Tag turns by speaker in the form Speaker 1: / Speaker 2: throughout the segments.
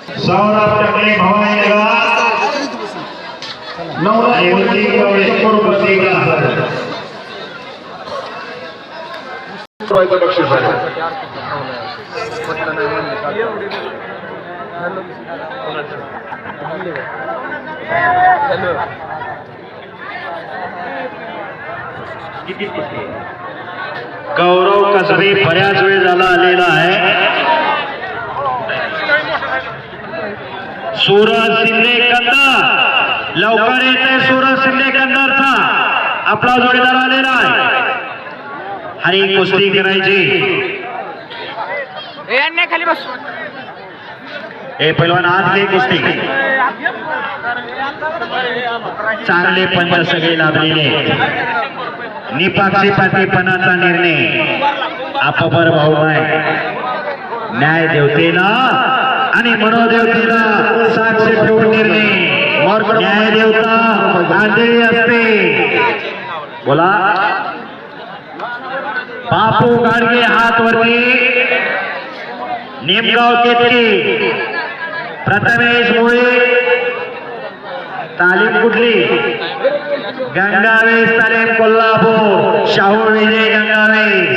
Speaker 1: सौरभ टकले भवानी नवरा बक्षीस आहे. गौरव कसबे बऱ्याच वेळ झाला आलेला आहे. सूरज शिंदे कंदार लवकर येते. सूरज शिंदे कंदारचा आपला जोडीदार आलेला आहे आणि कुस्ती करायची.
Speaker 2: खाली बस.
Speaker 1: हे पहिलवान आज घे कुस्ती. चांगले पंच सगळे लाभलेले. निपक्षपातीपणाचा निर्णय अपपर भाऊमाय न्याय देवतेला आणि मनोदेवतेला साक्ष ठेवून निर्णय. न्याय देवता आंधळी असते. बोला बापू गाडगे हात वरती. नेमगाव केतकी प्रथमेश मुळे. तालीम कुठली? गंगावेस तालीम कोल्हापूर. शाहू विजय गंगावेस.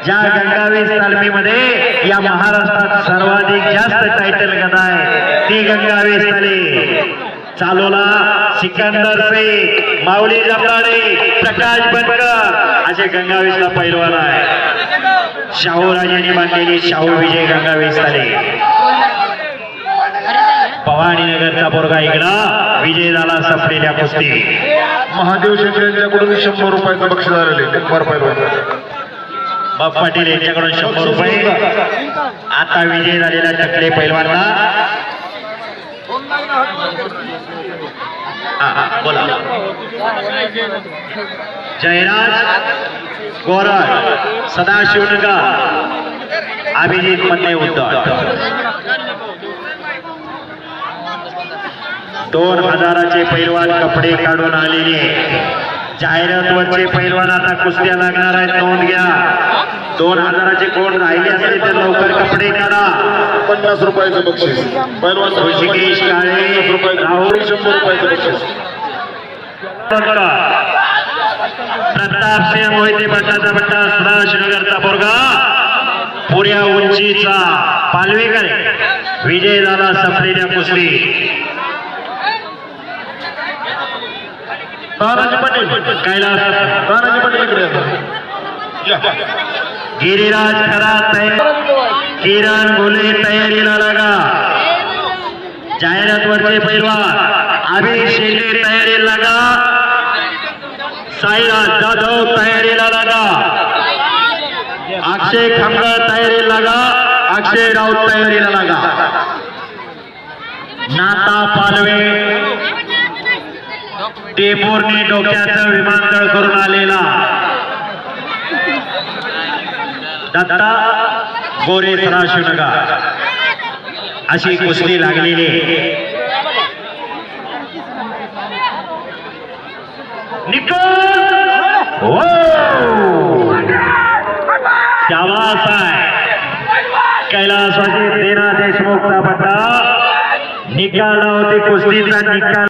Speaker 1: ज्या गंगावेस तालमीमध्ये या महाराष्ट्रात सर्वाधिक जास्त टायटल गदा आहे ती गंगावेस तालीम. चालोला सिकंदर शेख, माऊली जमदाडे, प्रकाश बनकर असे गंगावेसला पैलवान आहे. शाहू राजांनी बांधलेली शाहू विजय गंगावेस तालीम. भवानी नगरचा पोरगा इकडा विजय झाला सपलेल्या कुस्ती.
Speaker 3: महादेव शेट्टी यांच्याकडून 100 रुपयाचं बक्षीस आलेले.
Speaker 1: बाप पाटील यांच्याकडून 100 रुपये. आता विजय झालेला टकले पैलवानला बोला. जयराज गोरड, सदाशिवनगर, अभिजित मध्ये उद्धव. 2000चे पैलवान कपडे काढून आलेले. जाहिरातवरचे पैलवान आता कुस्त्या लागणार आहेत. नोंद घ्या. 2000चे कोण राहिले असले तर लवकर कपडे काढा.
Speaker 3: 50 रुपयाचं बक्षीस. पैलवान
Speaker 1: ऋषिकेश काळे,
Speaker 3: राहुल 100 रुपयाचं बक्षीस.
Speaker 1: प्रताप सिंह मोहिते भट्टाचा भट्टा, सदाशिवनगरचा पोरगा पुऱ्या उंचीचा पालवेकर विजय झाला सपलेल्या कुस्ती.
Speaker 3: तानाजी पाटील,
Speaker 1: कैलास
Speaker 3: तानाजी पाटील इकडे
Speaker 1: गिरिराज खरा तयार. किरण बोले तयारीला लागा. जाहिरातवरचे पैलवान अभिषेक शेंडे तयारीला लागा. साईराज जाधव तयारीला लागा. अक्षय खामगाव तयारीला लागा. अक्षय राऊत तयारीला लागा. नाता पालवे टेंभुर्णी डोक्याचं विमानतळ करून आलेला. दत्ता गोरे, सदाशिवनगर अशी कुस्ती लागलेली. शाबास आहे. कैलासवासी देना देशमुखचा पट्टा. निकाल होती कुस्तीचा. निकाल